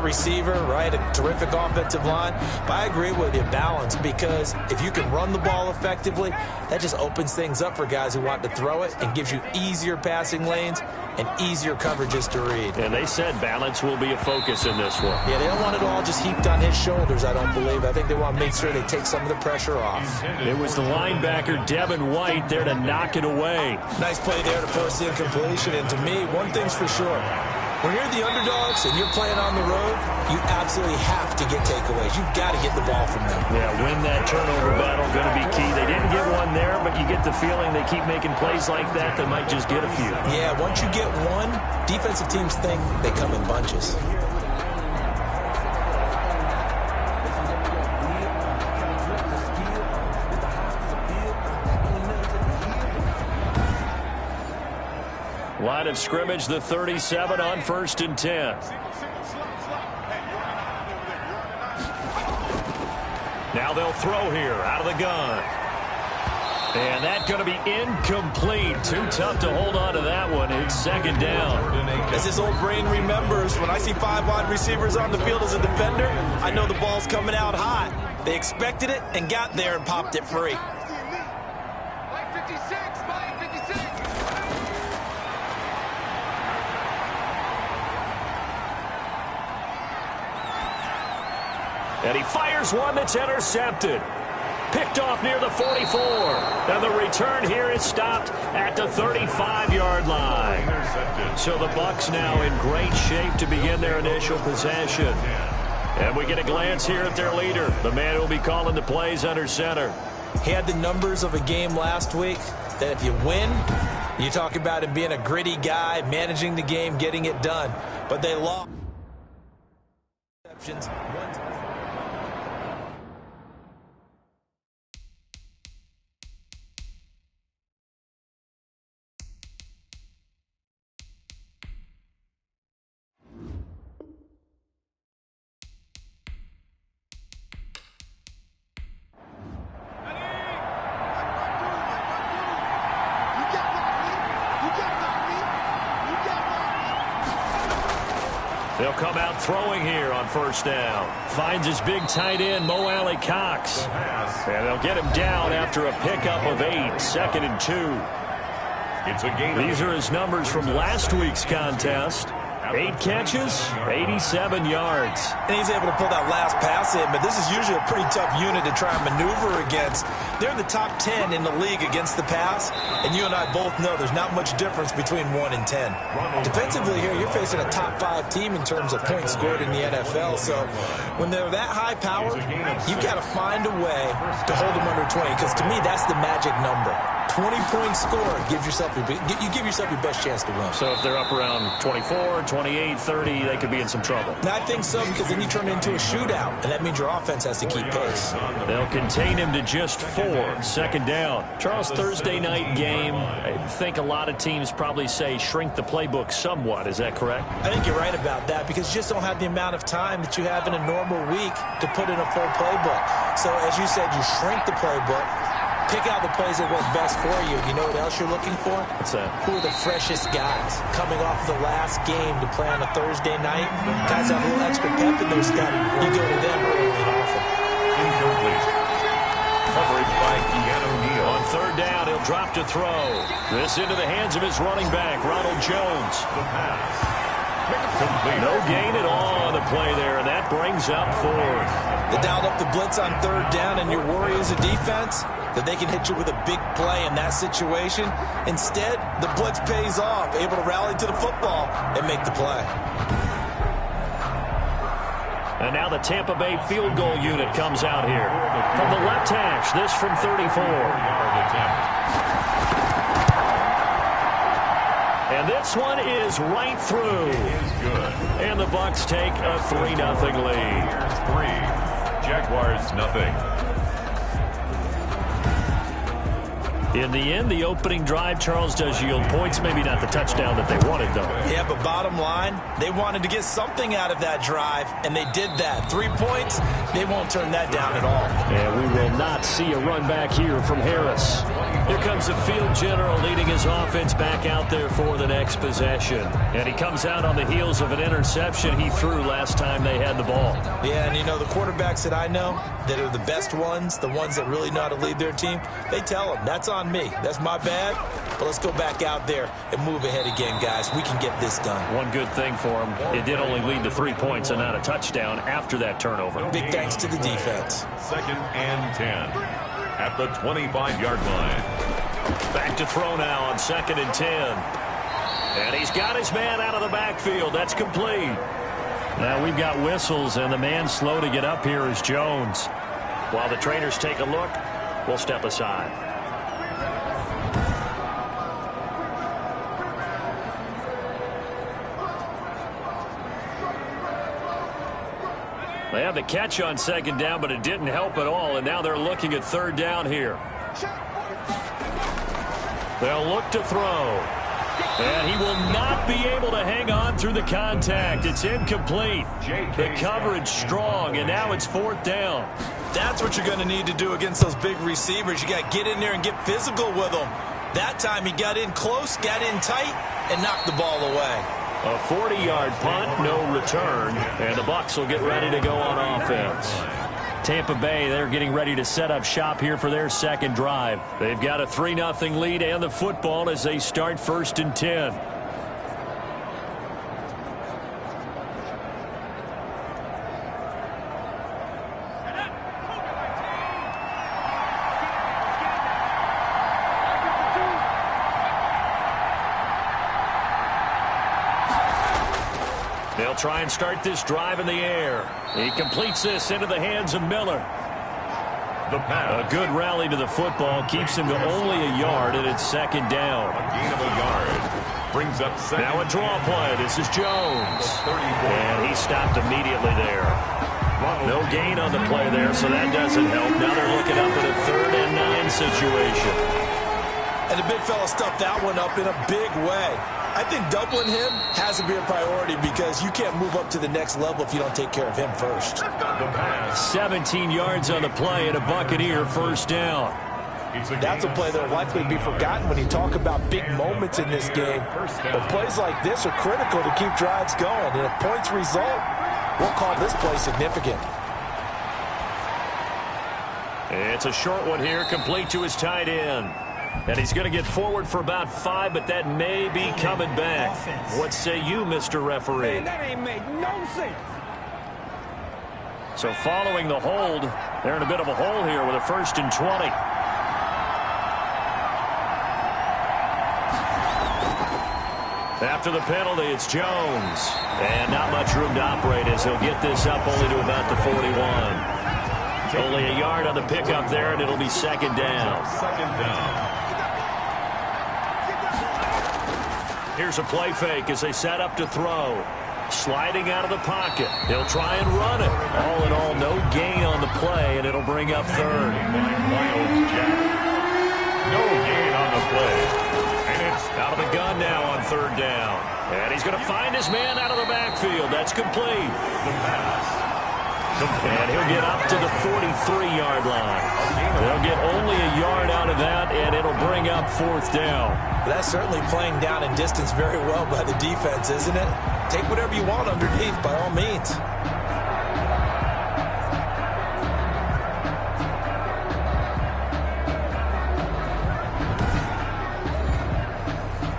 receiver, right? A terrific offensive line. But I agree with you, balance, because if you can run the ball effectively, that just opens things up for guys who want to throw it and gives you easier passing lanes and easier coverages to read. And they said balance will be a focus in this one. Yeah, they don't want it all just heaped on his shoulders, I don't believe. I think they want to make sure they take some of the pressure off. It was the linebacker, Devin White, there to knock it away. Nice play there to force the incompletion. And to me, one thing's for sure. When you're the underdogs and you're playing on the road, you absolutely have to get takeaways. You've got to get the ball from them. Yeah, win that turnover battle, going to be key. They didn't get one there, but you get the feeling they keep making plays like that. They might just get a few. Yeah, once you get one, defensive teams think they come in bunches. Line of scrimmage, the 37 on 1st and 10. Now they'll throw here out of the gun. And that's going to be incomplete. Too tough to hold on to that one. It's 2nd down. As his old brain remembers, when I see 5 wide receivers on the field as a defender, I know the ball's coming out hot. They expected it and got there and popped it free. And he fires one that's intercepted. Picked off near the 44. And the return here is stopped at the 35-yard line. So the Bucs now in great shape to begin their initial possession. And we get a glance here at their leader, the man who will be calling the plays under center. He had the numbers of a game last week that if you win, you talk about him being a gritty guy, managing the game, getting it done. But they lost. They'll come out throwing here on 1st down. Finds his big tight end, Mo Alley Cox. And they'll get him down after a pickup of 8, 2nd and 2. It's a game. These are his numbers from last week's contest. 8 catches, 87 yards. And he's able to pull that last pass in, but this is usually a pretty tough unit to try and maneuver against. They're in the top 10 in the league against the pass, and you and I both know there's not much difference between 1 and 10. Defensively here, you're facing a top 5 team in terms of points scored in the NFL, so when they're that high powered, you've got to find a way to hold them under 20, because to me, that's the magic number. 20-point score gives yourself you give yourself your best chance to win. So if they're up around 24, 28, 30, they could be in some trouble. And I think so, because then you turn it into a shootout, and that means your offense has to keep pace. They'll contain him to just 4, 2nd down. Charles, Thursday night game, I think a lot of teams probably say shrink the playbook somewhat. Is that correct? I think you're right about that, because you just don't have the amount of time that you have in a normal week to put in a full playbook. So as you said, you shrink the playbook. Pick out the plays that work best for you. You know what else you're looking for? What's that? Who are the freshest guys coming off the last game to play on a Thursday night? Guys have a little extra pep in their step. You go to them early and often. Incomplete. Coverage by Keanu Neal. On 3rd down, he'll drop to throw. This into the hands of his running back, Ronald Jones. The pass. Complete. No gain at all on the play there, and that brings up 4th. They dialed up the blitz on 3rd down, and your worry as a defense that they can hit you with a big play in that situation. Instead, the blitz pays off, able to rally to the football and make the play. And now the Tampa Bay field goal unit comes out here. From the left hash, this from 34. And this one is right through. And the Bucs take a 3-0 lead. Here's 3. Jaguars nothing. In the end, the opening drive, Charles, does yield points. Maybe not the touchdown that they wanted, though. Yeah, but bottom line, they wanted to get something out of that drive, and they did that. 3 points, they won't turn that down at all. And we will not see a run back here from Harris. Here comes the field general leading his offense back out there for the next possession. And he comes out on the heels of an interception he threw last time they had the ball. Yeah, and you know, the quarterbacks that I know that are the best ones, the ones that really know how to lead their team, they tell them, that's on me. That's my bad. But let's go back out there and move ahead again, guys. We can get this done. One good thing for him, it did only lead to 3 points and not a touchdown after that turnover. Big thanks to the defense. 2nd and 10 at the 25-yard line. Back to throw now on 2nd and 10. And he's got his man out of the backfield. That's complete. Now we've got whistles, and the man slow to get up here is Jones. While the trainers take a look, we'll step aside. They have the catch on 2nd down, but it didn't help at all, and now they're looking at 3rd down here. They'll look to throw. And he will not be able to hang on through the contact. It's incomplete. The coverage strong, and now it's 4th down. That's what you're going to need to do against those big receivers. You got to get in there and get physical with them. That time he got in close, got in tight, and knocked the ball away. A 40-yard punt, no return, and the Bucs will get ready to go on offense. Tampa Bay, they're getting ready to set up shop here for their 2nd drive. They've got a 3-0 lead and the football as they start 1st and 10. They'll try and start this drive in the air. He completes this into the hands of Miller. A good rally to the football keeps him to only a yard, and it's 2nd down. A gain of a yard brings up 2nd. Now a draw play. This is Jones. And he stopped immediately there. No gain on the play there, so that doesn't help. Now they're looking up at a 3rd and 9 situation. And the big fella stuffed that one up in a big way. I think doubling him has to be a priority because you can't move up to the next level if you don't take care of him first. 17 yards on the play and a Buccaneer 1st down. That's a play that will likely be forgotten when you talk about big moments in this game. But plays like this are critical to keep drives going. And a points result, we'll call this play significant. It's a short one here, complete to his tight end. And he's going to get forward for about 5, but that may be coming back. What say you, Mr. Referee? Man, that ain't made no sense. So following the hold, they're in a bit of a hole here with a 1st and 20. After the penalty, it's Jones. And not much room to operate as he'll get this up only to about the 41. Only a yard on the pickup there, and it'll be 2nd down. 2nd down. Here's a play fake as they set up to throw. Sliding out of the pocket. He'll try and run it. All in all, no gain on the play, and it'll bring up 3rd. No gain on the play. And it's out of the gun now on 3rd down. And he's going to find his man out of the backfield. That's complete. The pass. And he'll get up to the 43-yard line. They'll get only a yard out of that, and it'll bring up 4th down. That's certainly playing down in distance very well by the defense, isn't it? Take whatever you want underneath, by all means.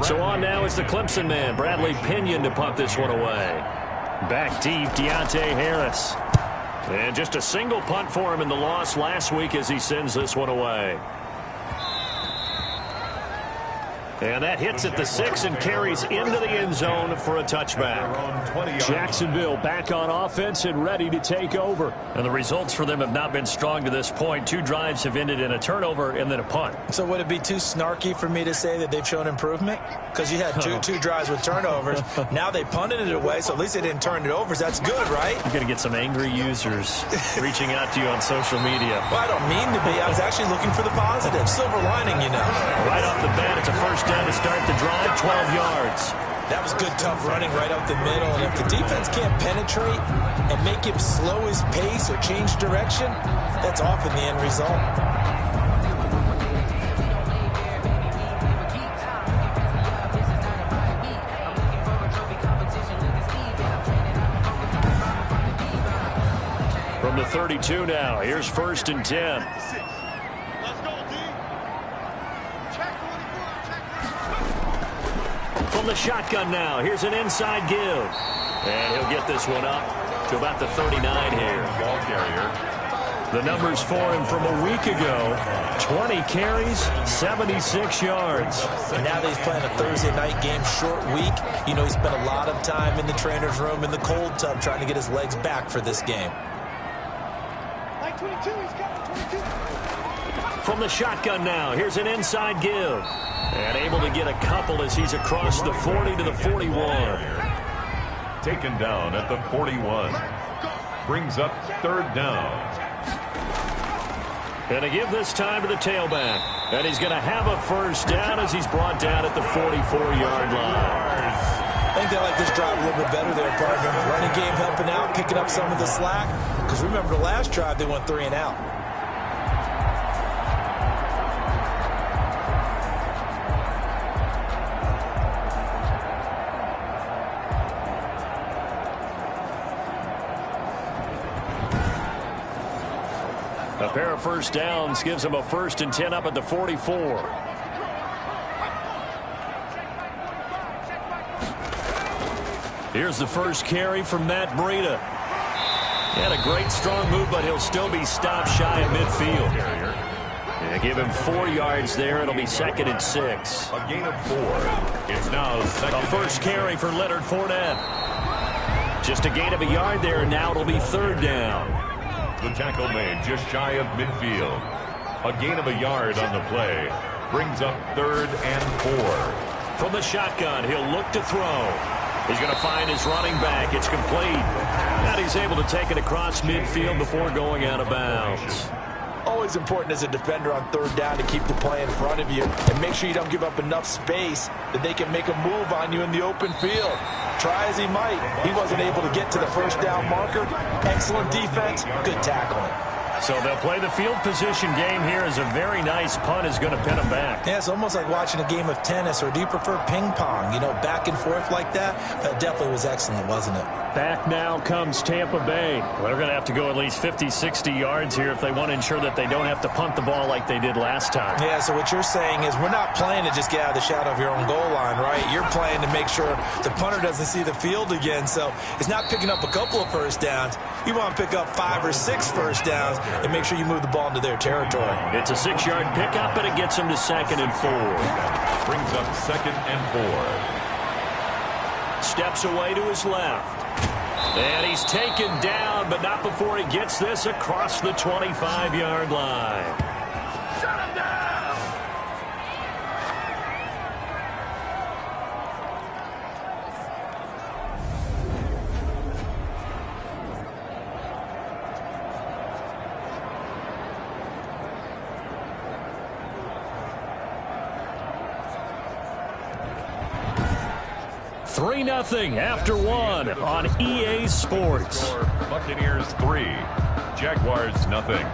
So on now is the Clemson man, Bradley Pinion, to punt this one away. Back deep, Deontay Harris. And just a single punt for him in the loss last week as he sends this one away. And that hits at the 6 and carries into the end zone for a touchback. Jacksonville back on offense and ready to take over. And the results for them have not been strong to this point. 2 drives have ended in a turnover and then a punt. So would it be too snarky for me to say that they've shown improvement? Because you had two drives with turnovers. Now they punted it away, so at least they didn't turn it over. So that's good, right? You're going to get some angry users reaching out to you on social media. Well, I don't mean to be. I was actually looking for the positive. Silver lining, you know. Right off the bat, it's a 1st down to start the drive, 12 yards. That was good, tough running right up the middle. And if the defense can't penetrate and make him slow his pace or change direction, that's often the end result. From the 32 now, here's 1st and 10. From the shotgun now, here's an inside give. And he'll get this one up to about the 39 here. Ball carrier. The numbers for him from a week ago, 20 carries, 76 yards. And now that he's playing a Thursday night game, short week, you know he spent a lot of time in the trainer's room in the cold tub trying to get his legs back for this game. Like 22, he's got 22. From the shotgun now, here's an inside give. And able to get a couple as he's across the 40 to the 41. Taken down at the 41. Brings up 3rd down. And to give this time to the tailback. And he's going to have a 1st down as he's brought down at the 44-yard line. I think they like this drive a little bit better there, partner. Running game helping out, picking up some of the slack. Because remember, the last drive, they went 3 and out. A pair of 1st downs gives him a 1st and 10 up at the 44. Here's the first carry from Matt Breida. He had a great strong move, but he'll still be stopped shy of midfield. Yeah, give him 4 yards there. It'll be 2nd and 6. A gain of 4. It's now 2nd. A first carry for Leonard Fournette. Just a gain of a yard there, and now it'll be 3rd down. The tackle made just shy of midfield. A gain of a yard on the play. Brings up 3rd and 4. From the shotgun, he'll look to throw. He's going to find his running back. It's complete. And he's able to take it across midfield before going out of bounds. Always important as a defender on 3rd down to keep the play in front of you and make sure you don't give up enough space that they can make a move on you in the open field. Try as he might, he wasn't able to get to the 1st down marker. Excellent defense, good tackling. So they'll play the field position game here as a very nice punt is going to pin them back. Yeah, it's almost like watching a game of tennis, or do you prefer ping pong? You know, back and forth like that? That definitely was excellent, wasn't it? Back now comes Tampa Bay. Well, they're going to have to go at least 50, 60 yards here if they want to ensure that they don't have to punt the ball like they did last time. Yeah, so what you're saying is we're not playing to just get out of the shadow of your own goal line, right? You're playing to make sure the punter doesn't see the field again. So it's not picking up a couple of 1st downs. You want to pick up 5 or 6 1st downs and make sure you move the ball into their territory. It's a 6-yard pickup, and it gets him to 2nd and 4. Brings up 2nd and 4. Steps away to his left. And he's taken down, but not before he gets this across the 25-yard line. Shut him down! Three 3-0 after 1 on EA Sports. Buccaneers 3, Jaguars nothing.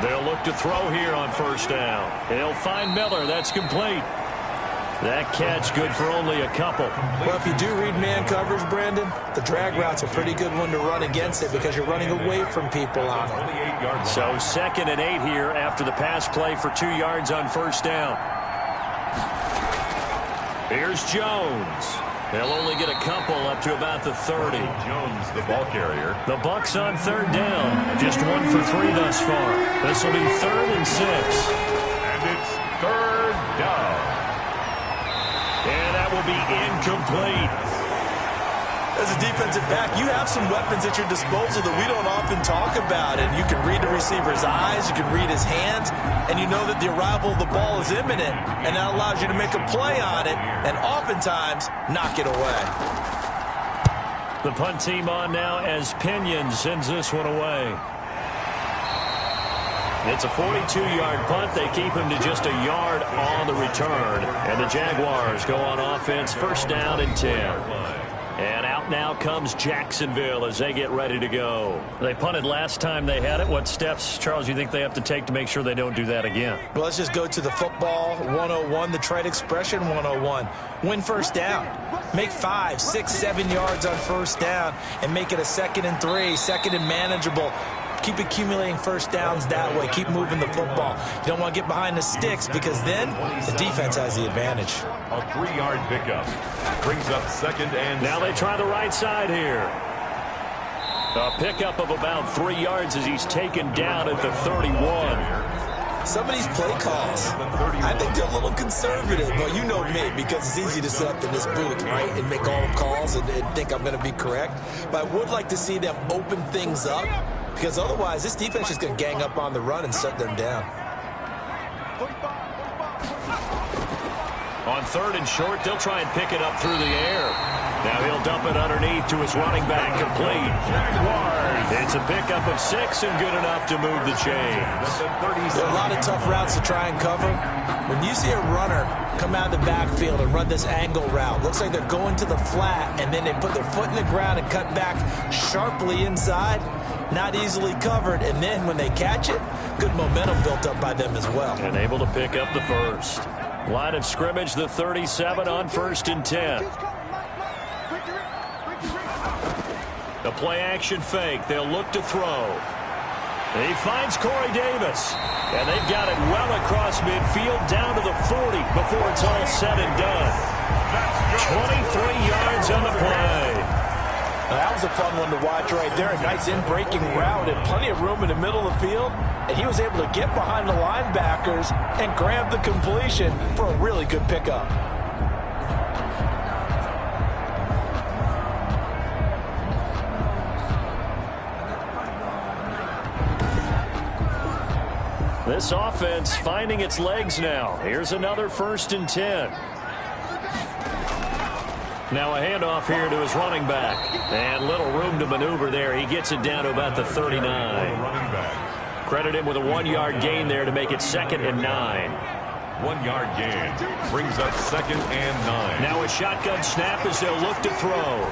They'll look to throw here on 1st down. He'll find Miller. That's complete. That catch good for only a couple. Well, if you do read man coverage, Brandon, the drag route's a pretty good one to run against it because you're running away from people on it. So 2nd and 8 here after the pass play for 2 yards on 1st down. Here's Jones. They'll only get a couple up to about the 30. Jones, the ball carrier. The Bucs on 3rd down. Just 1 for 3 thus far. This will be 3rd and 6. And it's 3rd down. And that will be incomplete. As a defensive back, you have some weapons at your disposal that we don't often talk about. And you can read the receiver's eyes, you can read his hands, and you know that the arrival of the ball is imminent. And that allows you to make a play on it and oftentimes knock it away. The punt team on now as Pinion sends this one away. It's a 42-yard punt. They keep him to just a yard on the return. And the Jaguars go on offense, 1st down and 10. And out now comes Jacksonville as they get ready to go. They punted last time they had it. What steps, Charles, you think they have to take to make sure they don't do that again? Well, let's just go to the football 101, the trade expression 101. Win first down. Make 5, 6, 7 yards on first down and make it a 2nd and 3, 2nd and manageable. Keep accumulating first downs that way. Keep moving the football. You don't want to get behind the sticks because then the defense has the advantage. A 3-yard pickup brings up 2nd and... Now they try the right side here. A pickup of about 3 yards as he's taken down at the 31. Some of these play calls, I think they're a little conservative. But you know me, because it's easy to sit up in this booth, right, and make all the calls and think I'm going to be correct. But I would like to see them open things up, because otherwise this defense is going to gang up on the run and shut them down. On 3rd and short, they'll try and pick it up through the air. Now he'll dump it underneath to his running back, complete. It's a pickup of 6 and good enough to move the chains. There are a lot of tough routes to try and cover. When you see a runner come out of the backfield and run this angle route, looks like they're going to the flat, and then they put their foot in the ground and cut back sharply inside. Not easily covered, and then when they catch it, good momentum built up by them as well. And able to pick up the first. Line of scrimmage, the 37 on 1st and 10. The play-action fake. They'll look to throw. He finds Corey Davis. And they've got it well across midfield down to the 40 before it's all said and done. 23 yards on the play. That was a fun one to watch right there. A nice in-breaking route and plenty of room in the middle of the field. And he was able to get behind the linebackers and grab the completion for a really good pickup. This offense finding its legs now. Here's another 1st and 10. Now a handoff here to his running back. And little room to maneuver there. He gets it down to about the 39. Credit him with a 1-yard gain there to make it 2nd and 9. 1-yard gain brings up 2nd and 9. Now a shotgun snap as they'll look to throw.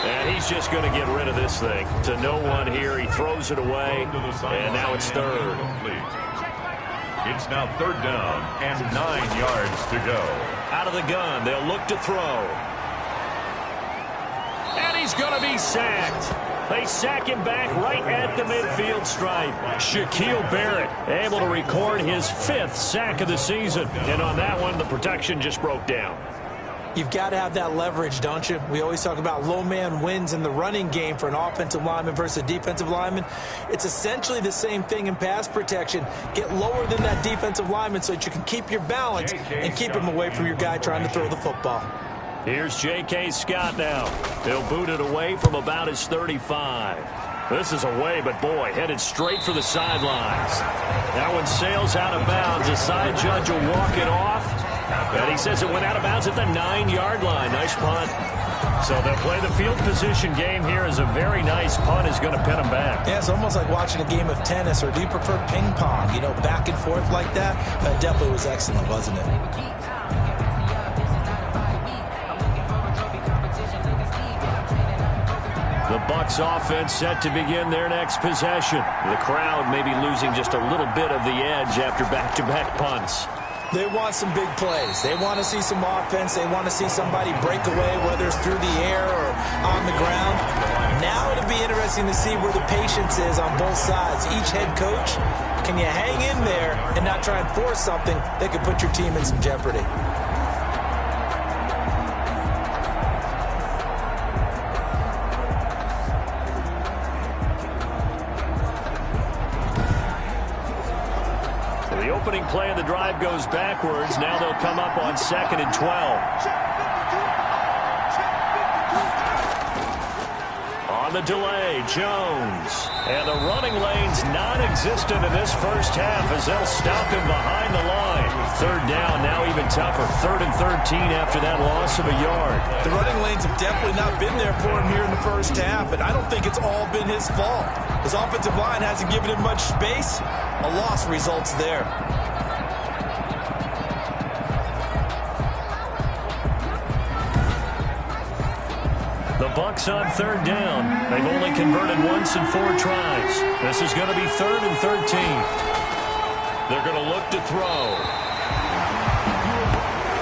And he's just going to get rid of this thing. To no one here. He throws it away. And now it's 3rd. It's now 3rd down and 9 yards to go. Out of the gun, they'll look to throw. And he's going to be sacked. They sack him back right at the midfield stripe. Shaquille Barrett able to record his 5th sack of the season. And on that one, the protection just broke down. You've got to have that leverage, don't you? We always talk about low man wins in the running game for an offensive lineman versus a defensive lineman. It's essentially the same thing in pass protection. Get lower than that defensive lineman so that you can keep your balance and keep him away from your guy trying to throw the football. Here's J.K. Scott now. He'll boot it away from about his 35. This is away, but boy, headed straight for the sidelines. That one sails out of bounds. The side judge will walk it off. And he says it went out of bounds at the 9-yard line. Nice punt. So they'll play the field position game here as a very nice punt is going to pin them back. Yeah, it's almost like watching a game of tennis, or do you prefer ping pong? You know, back and forth like that? That definitely was excellent, wasn't it? The Bucs offense set to begin their next possession. The crowd may be losing just a little bit of the edge after back-to-back punts. They want some big plays. They want to see some offense. They want to see somebody break away, whether it's through the air or on the ground. Now it'll be interesting to see where the patience is on both sides. Each head coach, can you hang in there and not try and force something that could put your team in some jeopardy? Opening play of the drive goes backwards. Now they'll come up on 2nd and 12. On the delay, Jones. And the running lane's non-existent in this first half as they'll stop him behind the line. 3rd down, now even tougher. 3rd and 13 after that loss of a yard. The running lanes have definitely not been there for him here in the first half, and I don't think it's all been his fault. His offensive line hasn't given him much space. A loss results there. The Bucs on third down. They've only converted once in 4 tries. This is going to be 3rd and 13. They're going to look to throw.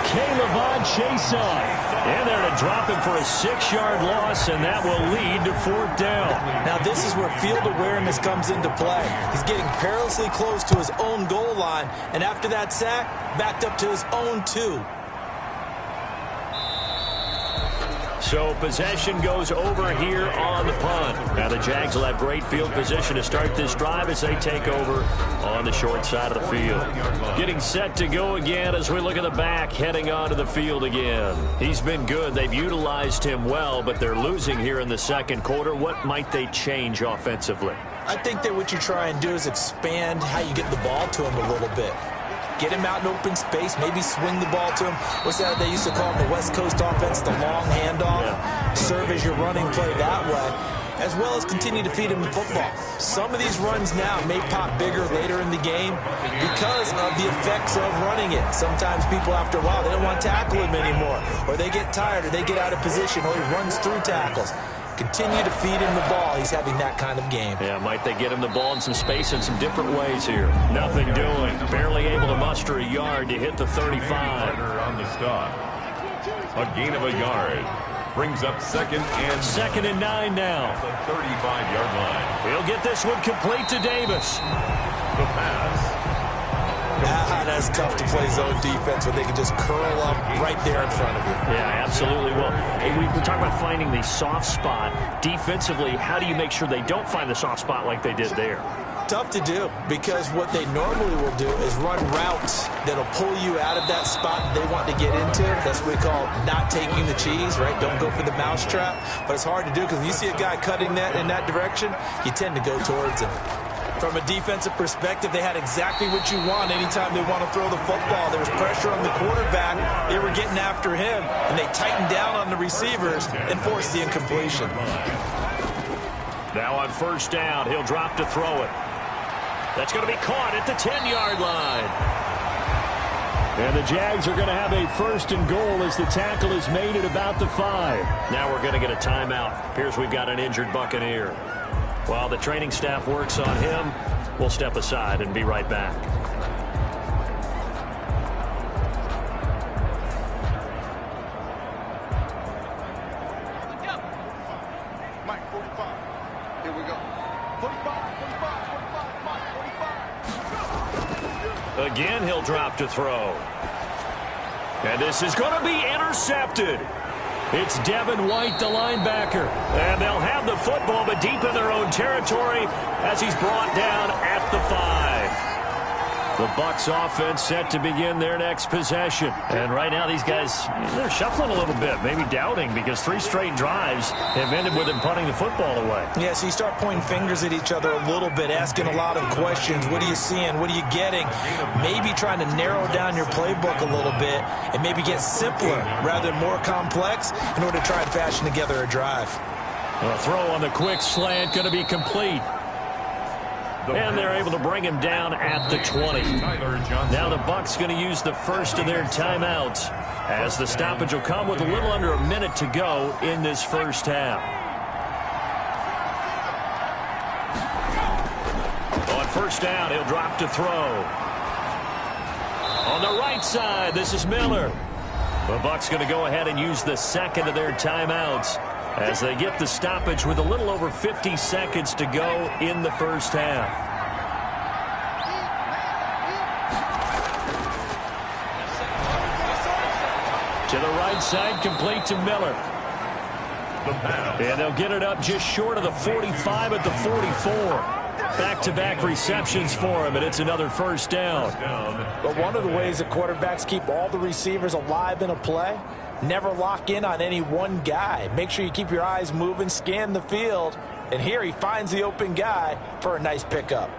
Caleb Chase in there to drop him for a 6-yard loss, and that will lead to 4th down. Now this is where field awareness comes into play. He's getting perilously close to his own goal line, and after that sack, backed up to his own 2. So possession goes over here on the punt. Now the Jags will have great field position to start this drive as they take over on the short side of the field. Getting set to go again as we look at the back heading onto the field again. He's been good. They've utilized him well, but they're losing here in the second quarter. What might they change offensively? I think that what you try and do is expand how you get the ball to him a little bit. Get him out in open space, maybe swing the ball to him. What's that they used to call it, the West Coast offense, the long handoff? Yeah. Serve as your running play that way, as well as continue to feed him the football. Some of these runs now may pop bigger later in the game because of the effects of running it. Sometimes people, after a while, they don't want to tackle him anymore, or they get tired, or they get out of position, or he runs through tackles. Continue to feed him the ball. He's having that kind of game. Yeah, might they get him the ball in some space in some different ways here? Nothing doing. Barely able to muster a yard to hit the 35. On the stop. A gain of a yard. Brings up 2nd and 2nd and 9 now. The 35-yard line. He'll get this one complete to Davis. The pass. That's tough to play zone defense when they can just curl up right there in front of you. Yeah, absolutely. Well, we're talking about finding the soft spot. Defensively, how do you make sure they don't find the soft spot like they did there? Tough to do, because what they normally will do is run routes that'll pull you out of that spot they want to get into. That's what we call not taking the cheese, right? Don't go for the mousetrap. But it's hard to do because when you see a guy cutting that in that direction, you tend to go towards him. From a defensive perspective, they had exactly what you want anytime they want to throw the football. There was pressure on the quarterback. They were getting after him, and they tightened down on the receivers and forced the incompletion. Now on 1st down, he'll drop to throw it. That's going to be caught at the 10-yard line. And the Jags are going to have a 1st and goal as the tackle is made at about the 5. Now we're going to get a timeout. Appears we've got an injured Buccaneer. While the training staff works on him, we'll step aside and be right back. Mike, 45. Here we go. 45, 45, 45, Mike, 45. Again, he'll drop to throw. And this is going to be intercepted. It's Devin White, the linebacker. And they'll have the football, but deep in their own territory as he's brought down at the 5. The Bucs offense set to begin their next possession. And right now these guys, they're shuffling a little bit, maybe doubting, because 3 straight drives have ended with them punting the football away. Yeah, so you start pointing fingers at each other a little bit, asking a lot of questions. What are you seeing? What are you getting? Maybe trying to narrow down your playbook a little bit and maybe get simpler rather than more complex in order to try and fashion together a drive. A throw on the quick slant going to be complete. And they're able to bring him down at the 20. Now the Bucs going to use the first of their timeouts as the stoppage will come with a little under a minute to go in this first half. On 1st down, he'll drop to throw. On the right side, this is Miller. The Bucs going to go ahead and use the second of their timeouts as they get the stoppage with a little over 50 seconds to go in the first half. To the right side, complete to Miller. And they'll get it up just short of the 45 at the 44. Back-to-back receptions for him, and it's another 1st down. But one of the ways that quarterbacks keep all the receivers alive in a play, never lock in on any one guy. Make sure you keep your eyes moving, scan the field, and here he finds the open guy for a nice pickup.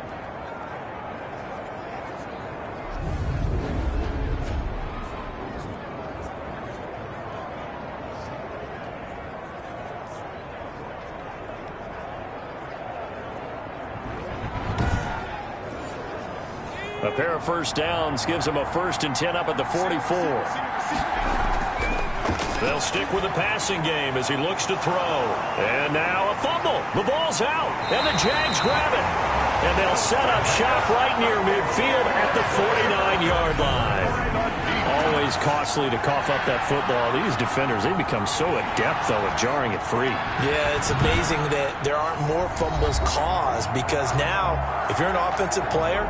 A pair of 1st downs gives them a 1st and 10 up at the 44. They'll stick with the passing game as he looks to throw. And now a fumble. The ball's out, and the Jags grab it. And they'll set up shop right near midfield at the 49-yard line. Always costly to cough up that football. These defenders, they become so adept, though, at jarring it free. Yeah, it's amazing that there aren't more fumbles caused, because now, if you're an offensive player,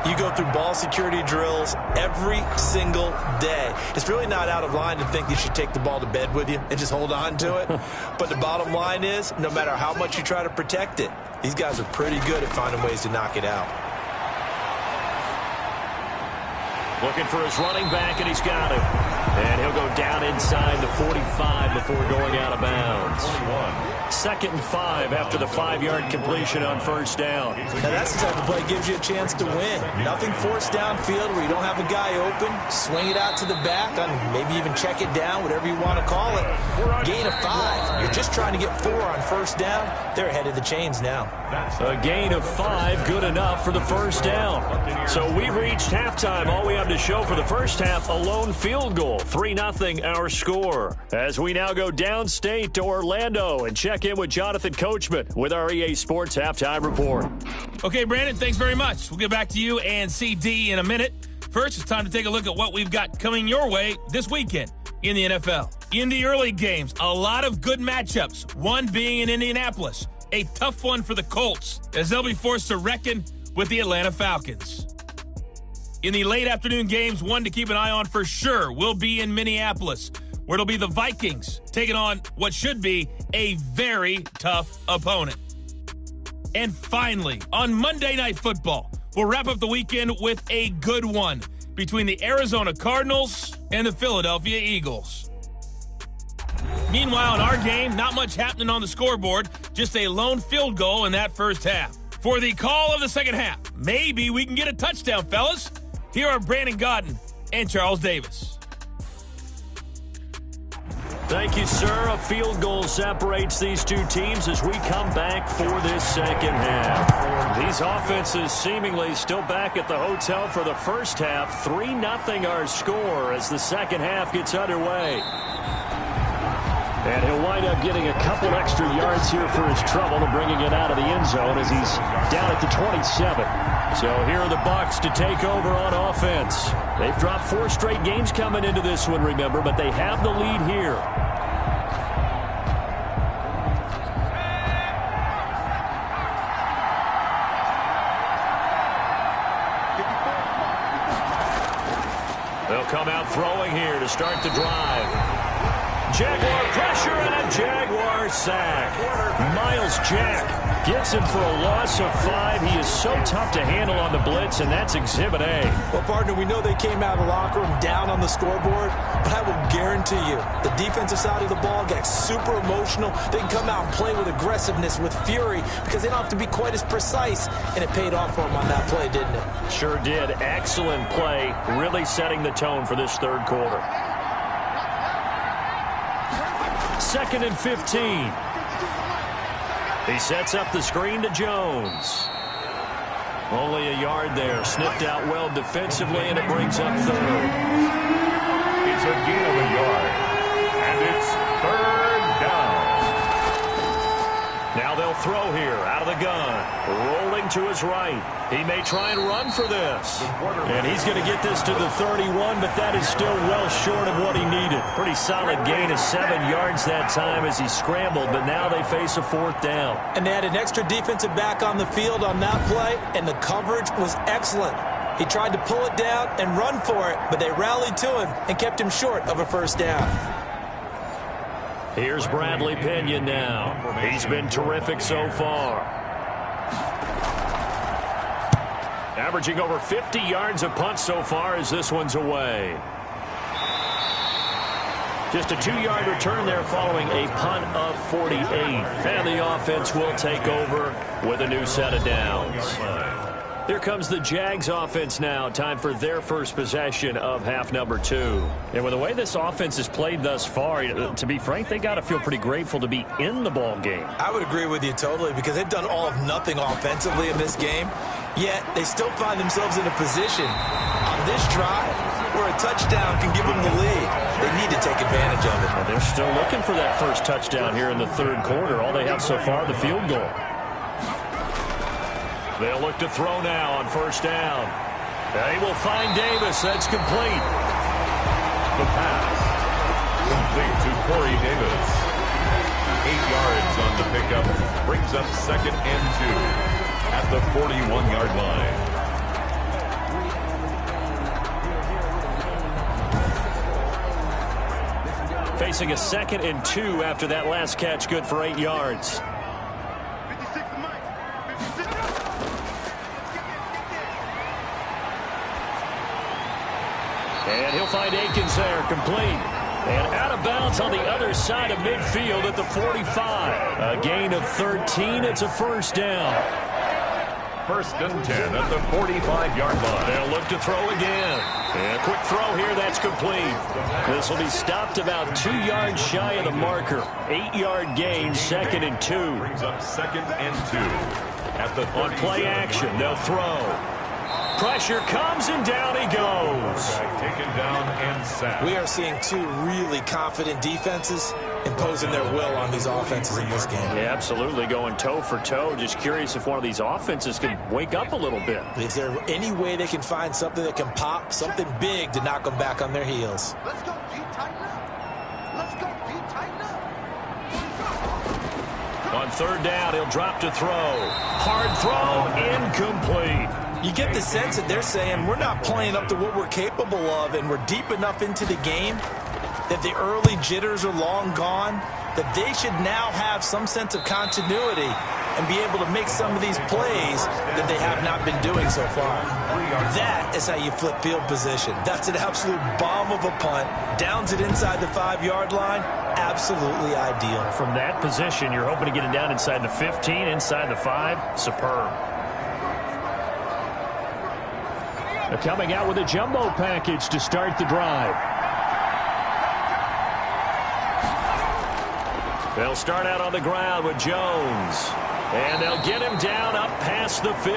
you go through ball security drills every single day. It's really not out of line to think you should take the ball to bed with you and just hold on to it. But the bottom line is, no matter how much you try to protect it, these guys are pretty good at finding ways to knock it out. Looking for his running back, and he's got it. And he'll go down inside the 45 before going out of bounds. 2nd and 5 after the 5-yard completion on first down. Now that's the type of play that gives you a chance to win. Nothing forced downfield where you don't have a guy open. Swing it out to the back, and maybe even check it down, whatever you want to call it. Gain of 5. You're just trying to get 4 on first down. They're ahead of the chains now. A gain of 5, good enough for the first down. So we've reached halftime. All we have to show for the first half, a lone field goal. 3-0 our score. As we now go downstate to Orlando and check in with Jonathan Coachman with our EA Sports Halftime Report. Okay, Brandon, thanks very much. We'll get back to you and CD in a minute. First, it's time to take a look at what we've got coming your way this weekend in the NFL. In the early games, a lot of good matchups, one being in Indianapolis. A tough one for the Colts, as they'll be forced to reckon with the Atlanta Falcons. In the late afternoon games, one to keep an eye on for sure will be in Minneapolis, where it'll be the Vikings taking on what should be a very tough opponent. And finally, on Monday Night Football, we'll wrap up the weekend with a good one between the Arizona Cardinals and the Philadelphia Eagles. Meanwhile, in our game, not much happening on the scoreboard, just a lone field goal in that first half. For the call of the second half, maybe we can get a touchdown, fellas. Here are Brandon Godden and Charles Davis. Thank you, sir. A field goal separates these two teams as we come back for this second half. These offenses seemingly still back at the hotel for the first half. 3-0 our score as the second half gets underway. And he'll wind up getting a couple extra yards here for his trouble and bringing it out of the end zone as he's down at the 27. So here are the Bucs to take over on offense. They've dropped 4 straight games coming into this one, remember, but they have the lead here. They'll come out throwing here to start the drive. Jaguar pressure and a Jaguar sack. Miles Jack gets him for a loss of 5. He is so tough to handle on the blitz, and that's Exhibit A. Well, partner, we know they came out of the locker room down on the scoreboard, but I will guarantee you the defensive side of the ball got super emotional. They can come out and play with aggressiveness, with fury, because they don't have to be quite as precise, and it paid off for them on that play, didn't it? Sure did. Excellent play, really setting the tone for this third quarter. 2nd and 15. He sets up the screen to Jones. Only a yard there. Sniffed out well defensively, and it brings up 3rd. It's a gain of a yard, and it's 3rd down. Now they'll throw here out of the gun. Rolling to his right. He may try and run for this. And he's going to get this to the 31, but that is still well short of what he needed. Pretty solid gain of 7 yards that time as he scrambled, but now they face a 4th down. And they had an extra defensive back on the field on that play, and the coverage was excellent. He tried to pull it down and run for it, but they rallied to him and kept him short of a first down. Here's Bradley Pinion now. He's been terrific so far. Averaging over 50 yards a punt so far as this one's away. Just a 2-yard return there following a punt of 48. And the offense will take over with a new set of downs. Here comes the Jags offense now. Time for their first possession of half number 2. And with the way this offense has played thus far, to be frank, they got to feel pretty grateful to be in the ball game. I would agree with you totally, because they've done all of nothing offensively in this game, yet they still find themselves in a position on this drive where a touchdown can give them the lead. They need to take advantage of it. Well, they're still looking for that first touchdown here in the third quarter. All they have so far, the field goal. They'll look to throw now on first down. They will find Davis. That's complete. The pass. Complete to Corey Davis. 8 yards on the pickup. Brings up 2nd and 2 at the 41-yard line. Facing a 2nd and 2 after that last catch, good for 8 yards. And he'll find Akins there, complete. And out of bounds on the other side of midfield at the 45. A gain of 13. It's a first down. 1st and 10 at the 45-yard line. They'll look to throw again. And a quick throw here, that's complete. This will be stopped about 2 yards shy of the marker. 8-yard gain, 2nd and 2. Brings up 2nd and 2 at the 30. On play action, they'll throw. Pressure comes, and down he goes. Taken down and sacked. We are seeing two really confident defenses imposing their will on these offenses in this game. Yeah, absolutely, going toe for toe. Just curious if one of these offenses can wake up a little bit. Is there any way they can find something that can pop, something big to knock them back on their heels? Let's go, D, tighten up. Let's go, D, tighten up. On third down, he'll drop to throw. Hard throw, incomplete. You get the sense that they're saying we're not playing up to what we're capable of, and we're deep enough into the game that the early jitters are long gone, that they should now have some sense of continuity and be able to make some of these plays that they have not been doing so far. That is how you flip field position. That's an absolute bomb of a punt. Downs it inside the 5-yard line. Absolutely ideal. From that position, you're hoping to get it down inside the 15, inside the 5. Superb. They're coming out with a jumbo package to start the drive. They'll start out on the ground with Jones. And they'll get him down up past the 15.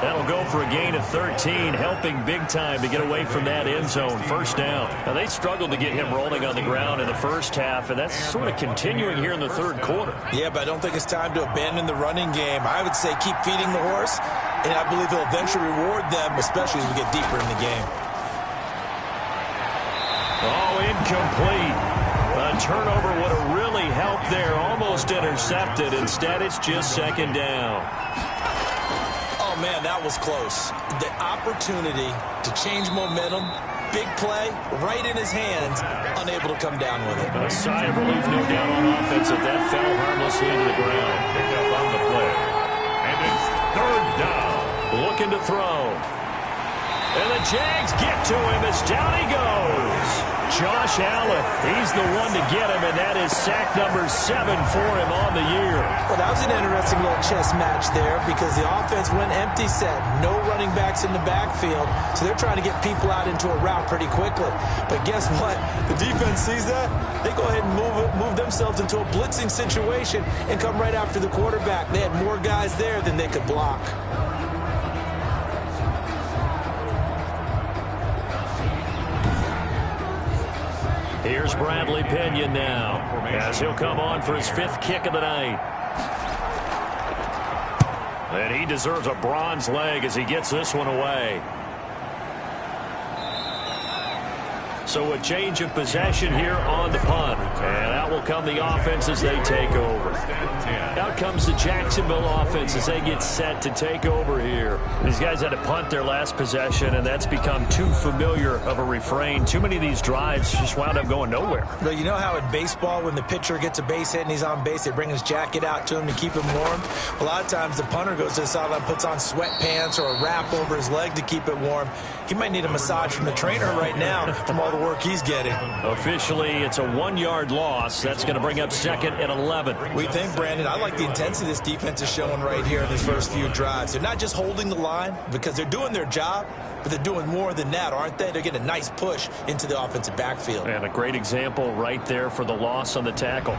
That'll go for a gain of 13, helping big time to get away from that end zone. First down. Now, they struggled to get him rolling on the ground in the first half, and that's sort of continuing here in the third quarter. Yeah, but I don't think it's time to abandon the running game. I would say keep feeding the horse, and I believe he'll eventually reward them, especially as we get deeper in the game. Oh, incomplete. A turnover would have really helped there. Almost intercepted. Instead, it's just 2nd down. Oh, man, that was close. The opportunity to change momentum, big play, right in his hands, unable to come down with it. A sigh of relief, no doubt, on offense, that that fell harmlessly to the ground. Picked up on the play. And it's 3rd down. Looking to throw. And the Jags get to him as down he goes. Josh Allen, he's the one to get him, and that is sack number 7 for him on the year. Well, that was an interesting little chess match there because the offense went empty set. No running backs in the backfield, so they're trying to get people out into a route pretty quickly. But guess what? The defense sees that. They go ahead and move themselves into a blitzing situation and come right after the quarterback. They had more guys there than they could block. Here's Bradley Pinion now, as he'll come on for his 5th kick of the night. And he deserves a bronze leg as he gets this one away. So a change of possession here on the punt. And out will come the offense as they take over. Out comes the Jacksonville offense as they get set to take over here. These guys had to punt their last possession, and that's become too familiar of a refrain. Too many of these drives just wound up going nowhere. But you know how in baseball, when the pitcher gets a base hit and he's on base, they bring his jacket out to him to keep him warm? A lot of times the punter goes to the sideline, puts on sweatpants or a wrap over his leg to keep it warm. He might need a massage from the trainer right now from all the work he's getting. Officially, it's a 1-yard loss. That's going to bring up 2nd and 11. We think, Brandon, I like the intensity this defense is showing right here in these first few drives. They're not just holding the line because they're doing their job, but they're doing more than that, aren't they? They're getting a nice push into the offensive backfield. And a great example right there for the loss on the tackle.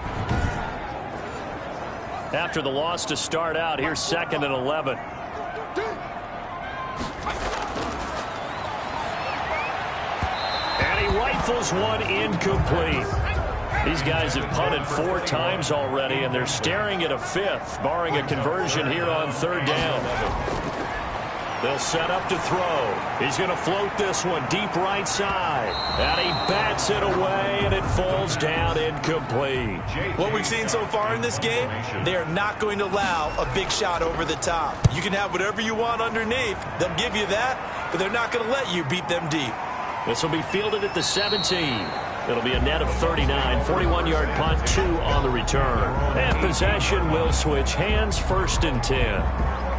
After the loss to start out, here's 2nd and 11. rifles one incomplete. These guys have punted 4 times already, and they're staring at a 5th, barring a conversion here on 3rd down. They'll set up to throw. He's going to float this one deep right side. And he bats it away, and it falls down incomplete. What we've seen so far in this game, they are not going to allow a big shot over the top. You can have whatever you want underneath. They'll give you that, but they're not going to let you beat them deep. This will be fielded at the 17. It'll be a net of 39, 41-yard punt, 2 on the return. And possession will switch hands, 1st and 10.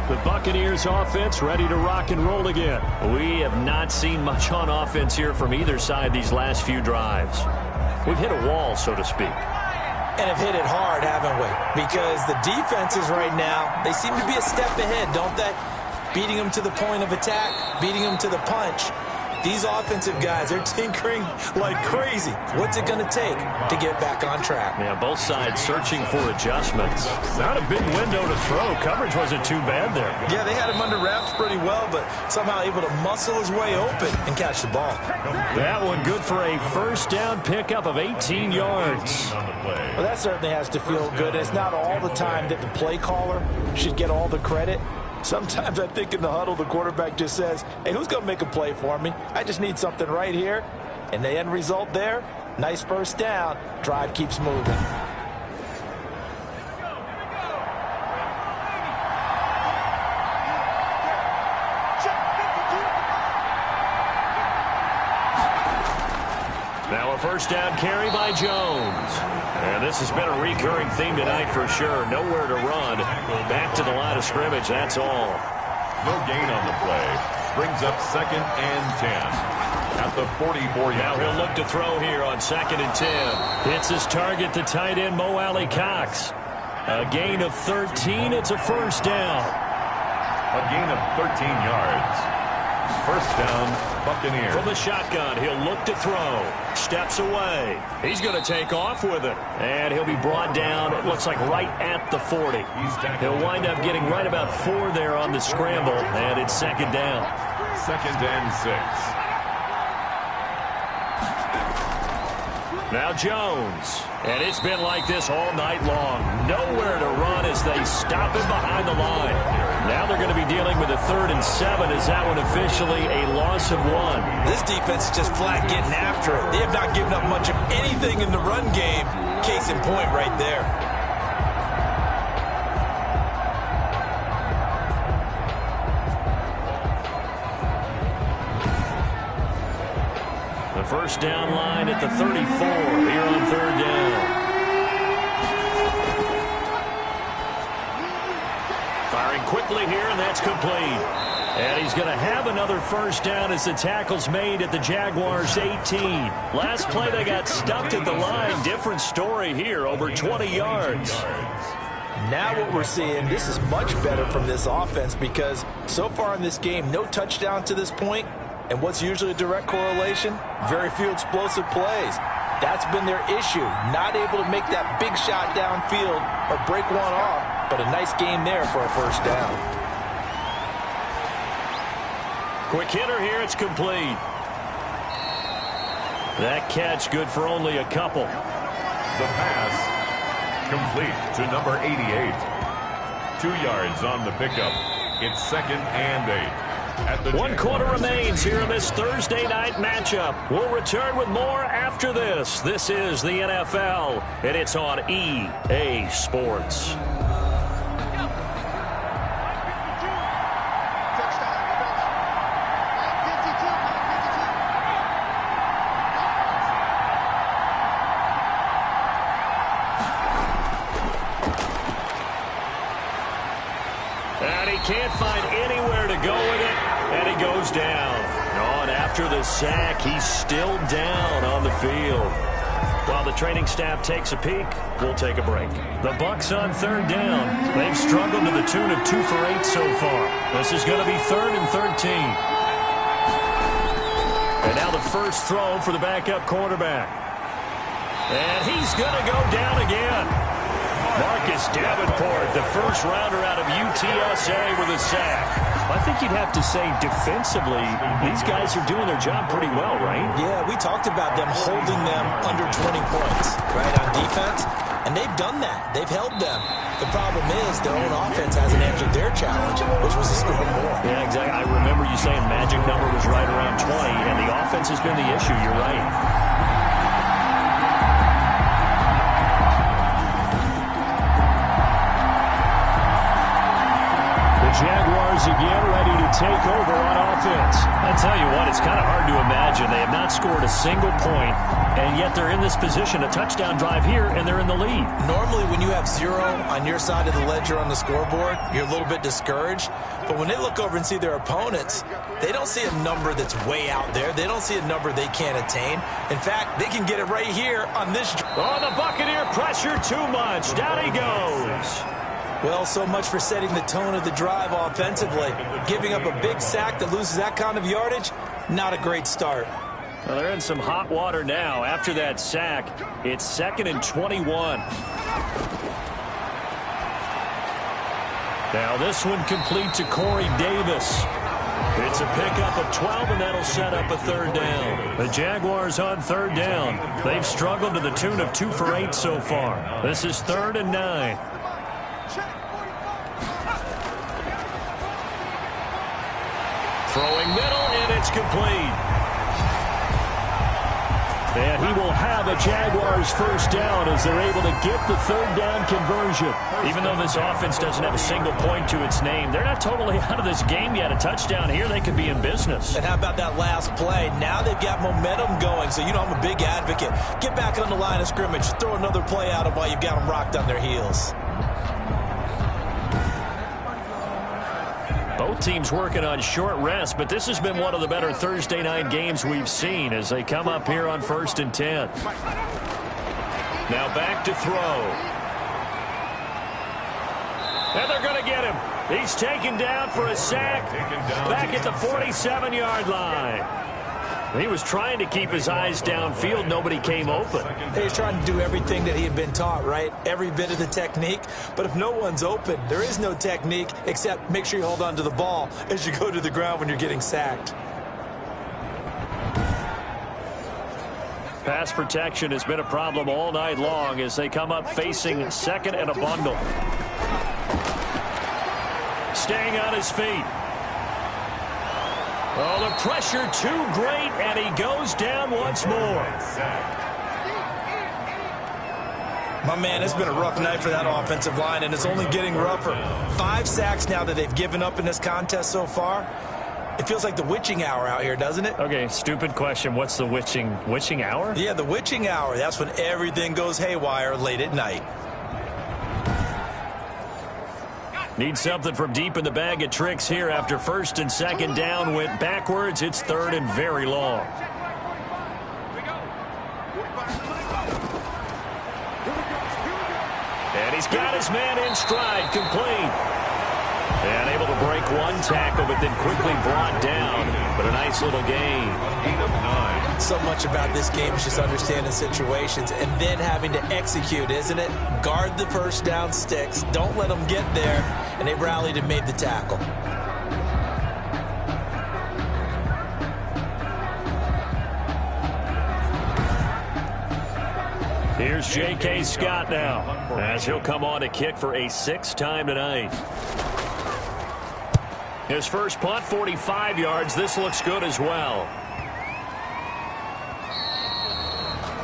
The Buccaneers offense ready to rock and roll again. We have not seen much on offense here from either side these last few drives. We've hit a wall, so to speak. And have hit it hard, haven't we? Because the defenses right now, they seem to be a step ahead, don't they? Beating them to the point of attack, beating them to the punch. These offensive guys are tinkering like crazy. What's it going to take to get back on track? Yeah, both sides searching for adjustments. Not a big window to throw. Coverage wasn't too bad there. Yeah, they had him under wraps pretty well, but somehow able to muscle his way open and catch the ball. That one good for a 1st down pickup of 18 yards. Well, that certainly has to feel good. It's not all the time that the play caller should get all the credit. Sometimes I think in the huddle, the quarterback just says, hey, who's going to make a play for me? I just need something right here. And the end result there, nice 1st down. Drive keeps moving. Now a 1st down carry by Jones. And this has been a recurring theme tonight for sure. Nowhere to run. Back to the line of scrimmage, that's all. No gain on the play. Brings up 2nd and 10. At the 44-yard. Now he'll look to throw here on 2nd and 10. Hits his target, the tight end, Mo Alley Cox. A gain of 13. It's a 1st down. A gain of 13 yards. 1st down, Buccaneers. From the shotgun, he'll look to throw. Steps away. He's going to take off with it. And he'll be brought down, it looks like right at the 40. He'll wind up getting right about 4 there on the scramble, and it's 2nd down. 2nd and 6. Now Jones. And it's been like this all night long. Nowhere to run as they stop him behind the line. Now they're going to be dealing with a 3rd and 7. Is that one officially a loss of 1? This defense is just flat getting after it. They have not given up much of anything in the run game. Case in point right there. The 1st down line at the 34 here on 3rd down. Firing quickly here, and that's complete. And he's going to have another 1st down as the tackle's made at the Jaguars' 18. Last play, they got stuffed at the line. Different story here, over 20 yards. Now what we're seeing, this is much better from this offense because so far in this game, no touchdown to this point. And what's usually a direct correlation? Very few explosive plays. That's been their issue. Not able to make that big shot downfield or break one off, but a nice game there for a 1st down. Quick hitter here, it's complete. That catch good for only a couple. The pass complete to number 88. 2 yards on the pickup. It's 2nd and 8. 1 quarter remains here in this Thursday night matchup. We'll return with more after this. This is the NFL, and it's on EA Sports. And he can't find anywhere to go with it, and he goes down. Oh, and after the sack, he's still down on the field. While the training staff takes a peek, we'll take a break. The Bucs on 3rd down. They've struggled to the tune of 2 for 8 so far. This is going to be 3rd and 13. And now the first throw for the backup quarterback. And he's going to go down again. Marcus Davenport, the first rounder out of UTSA with a sack. I think you'd have to say defensively, these guys are doing their job pretty well, right? Yeah, we talked about them holding them under 20 points, right, on defense. And they've done that. They've held them. The problem is their own offense hasn't answered their challenge, which was to score more. Yeah, exactly. I remember you saying magic number was right around 20, and the offense has been the issue. You're right. Jaguars again ready to take over on offense. I tell you what, it's kind of hard to imagine. They have not scored a single point, and yet they're in this position, a touchdown drive here, and they're in the lead. Normally, when you have 0 on your side of the ledger on the scoreboard, you're a little bit discouraged. But when they look over and see their opponents, they don't see a number that's way out there. They don't see a number they can't attain. In fact, they can get it right here on this. Oh, the Buccaneer pressure too much. Down he goes. Well, so much for setting the tone of the drive offensively. Giving up a big sack that loses that kind of yardage, not a great start. Well, they're in some hot water now. After that sack, it's 2nd and 21. Now this one complete to Corey Davis. It's a pickup of 12, and that'll set up a 3rd down. The Jaguars on 3rd down. They've struggled to the tune of 2 for 8 so far. This is 3rd and 9. Throwing middle, and it's complete. And he will have a Jaguars 1st down as they're able to get the 3rd down conversion. Even though this offense doesn't have a single point to its name, they're not totally out of this game yet. A touchdown here, they could be in business. And how about that last play? Now they've got momentum going, so you know I'm a big advocate. Get back on the line of scrimmage. Throw another play at them while you've got them rocked on their heels. Both teams working on short rest, but this has been one of the better Thursday night games we've seen as they come up here on 1st and 10. Now back to throw. And they're going to get him. He's taken down for a sack back at the 47-yard line. He was trying to keep his eyes downfield. Nobody came open. He was trying to do everything that he had been taught, right? Every bit of the technique. But if no one's open, there is no technique except make sure you hold on to the ball as you go to the ground when you're getting sacked. Pass protection has been a problem all night long as they come up facing 2nd and a bundle. Staying on his feet. Oh, the pressure too great, and he goes down once more. My man, it's been a rough night for that offensive line, and it's only getting rougher. 5 sacks now that they've given up in this contest so far. It feels like the witching hour out here, doesn't it? Okay, stupid question. What's the witching hour? Yeah, the witching hour. That's when everything goes haywire late at night. Need something from deep in the bag of tricks here after 1st and 2nd down went backwards. It's 3rd and very long. And he's got his man in stride, complete. And able to break one tackle, but then quickly brought down. But a nice little gain. 8 of 9. So much about this game is just understanding situations and then having to execute, isn't it? Guard the 1st down sticks. Don't let them get there. And they rallied and made the tackle. Here's J.K. Scott now as he'll come on to kick for a 6th time tonight. His first punt, 45 yards. This looks good as well.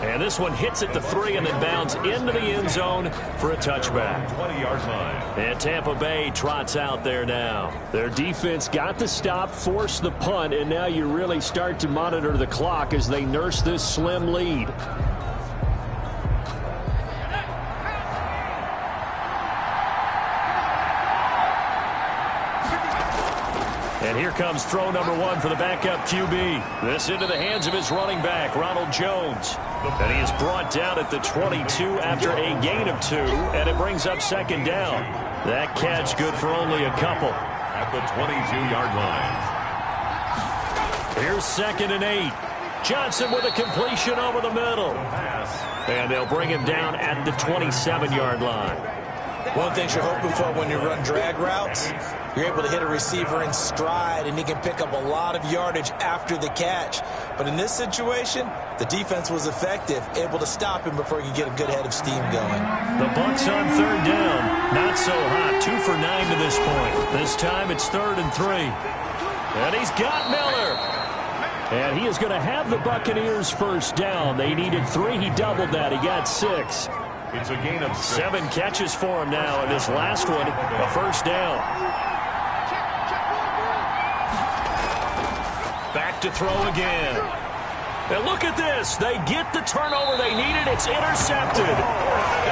And this one hits at the 3 and then bounds into the end zone for a touchback. 20-yard line. And Tampa Bay trots out there now. Their defense got the stop, forced the punt, and now you really start to monitor the clock as they nurse this slim lead. And here comes throw number 1 for the backup QB. This into the hands of his running back, Ronald Jones. And he is brought down at the 22 after a gain of 2, and it brings up 2nd down. That catch good for only a couple. At the 22-yard line. Here's 2nd and 8. Johnson with a completion over the middle. And they'll bring him down at the 27-yard line. One of the things you're hoping for when you run drag routes, you're able to hit a receiver in stride, and he can pick up a lot of yardage after the catch. But in this situation, the defense was effective, able to stop him before he could get a good head of steam going. The Bucs on third down. Not so hot. 2 for 9 to this point. This time it's 3rd and 3. And he's got Miller. And he is going to have the Buccaneers first down. They needed 3. He doubled that. He got 6. It's a gain of 6. 7 catches for him now, and this last one, a first down. Back to throw again. And look at this. They get the turnover they needed. It's intercepted.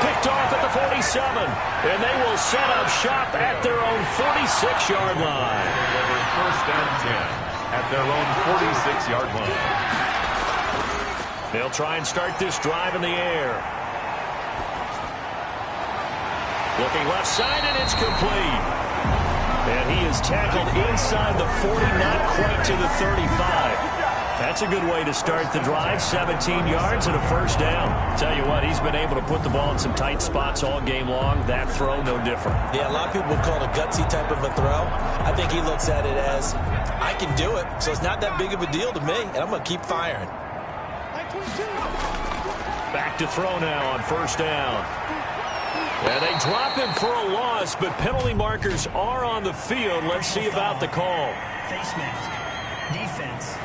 Picked off at the 47. And they will set up shop at their own 46-yard line. First and 10 at their own 46-yard line. They'll try and start this drive in the air. Looking left side, and it's complete. And he is tackled inside the 40, not quite to the 35. That's a good way to start the drive. 17 yards and a first down. Tell you what, he's been able to put the ball in some tight spots all game long. That throw, no different. Yeah, a lot of people would call it a gutsy type of a throw. I think he looks at it as, I can do it, so it's not that big of a deal to me, and I'm going to keep firing. Back to throw now on first down. And they drop him for a loss, but penalty markers are on the field. Let's see about the call. Face mask. Defense.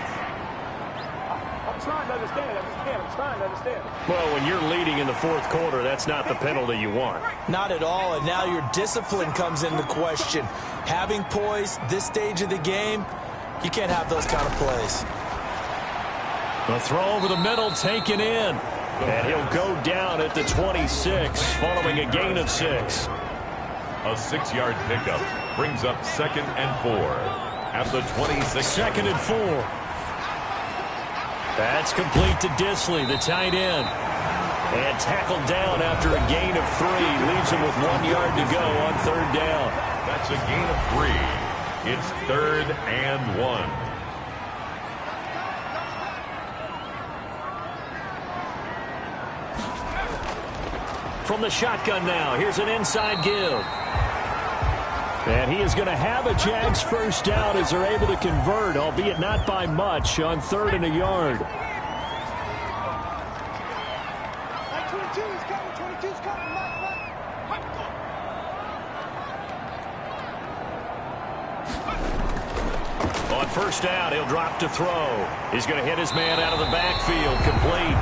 I'm trying to understand. I'm trying to understand. Well, when you're leading in the fourth quarter, that's not the penalty you want. Not at all, and now your discipline comes into question. Having poise this stage of the game, you can't have those kind of plays. The throw over the middle taken in. And he'll go down at the 26 following a gain of 6. A 6-yard pickup brings up 2nd and 4 at the 26. 2nd and 4. That's complete to Disley, the tight end. And tackled down after a gain of 3. Leaves him with 1 yard to go on third down. That's a gain of 3. It's 3rd and 1. From the shotgun now, here's an inside give. And he is going to have a Jags first down as they're able to convert, albeit not by much, on 3rd and a yard. 22 is coming. 22 is coming. On first down, he'll drop to throw. He's going to hit his man out of the backfield, complete.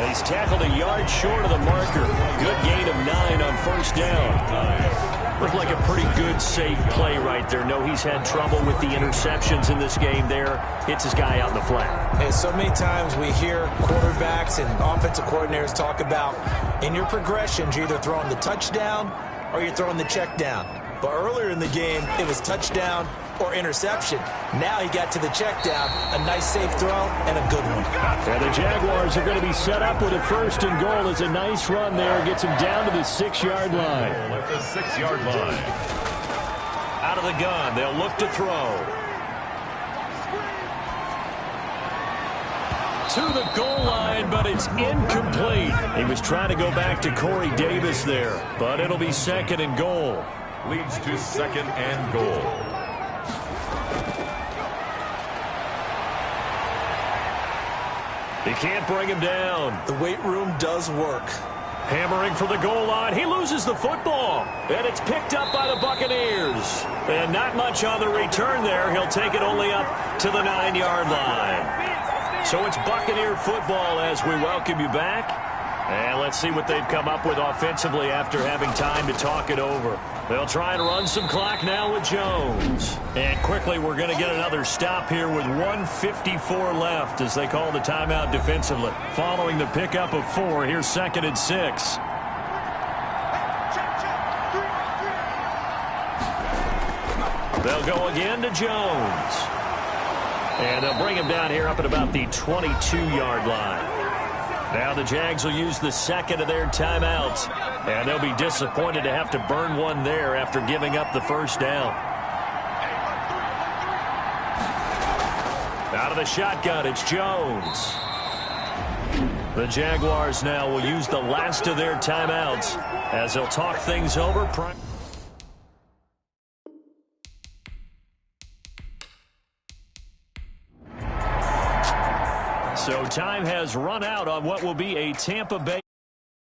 He's tackled a yard short of the marker. Good gain of 9 on first down. Looked like a pretty good, safe play right there. No, he's had trouble with the interceptions in this game there. Hits his guy out in the flat. And so many times we hear quarterbacks and offensive coordinators talk about, in your progressions, you're either throwing the touchdown or you're throwing the check down. But earlier in the game, it was touchdown or interception. Now he got to the check down. A nice safe throw and a good one. And the Jaguars are going to be set up with a 1st and goal. It's a nice run there. Gets him down to the 6-yard line. At the 6-yard line. Out of the gun. They'll look to throw. To the goal line, but it's incomplete. He was trying to go back to Corey Davis there, but it'll be 2nd and goal. Leads to 2nd and goal. He can't bring him down. The weight room does work. Hammering for the goal line. He loses the football. And it's picked up by the Buccaneers. And not much on the return there. He'll take it only up to the 9-yard line. So it's Buccaneer football as we welcome you back. And let's see what they've come up with offensively after having time to talk it over. They'll try and run some clock now with Jones. And quickly, we're going to get another stop here with 1:54 left as they call the timeout defensively. Following the pickup of 4, here's 2nd and 6. They'll go again to Jones. And they'll bring him down here up at about the 22-yard line. Now the Jags will use the 2nd of their timeouts. And they'll be disappointed to have to burn one there after giving up the first down. Out of the shotgun, it's Jones. The Jaguars now will use the last of their timeouts as he'll talk things over. So time has run out on what will be a Tampa Bay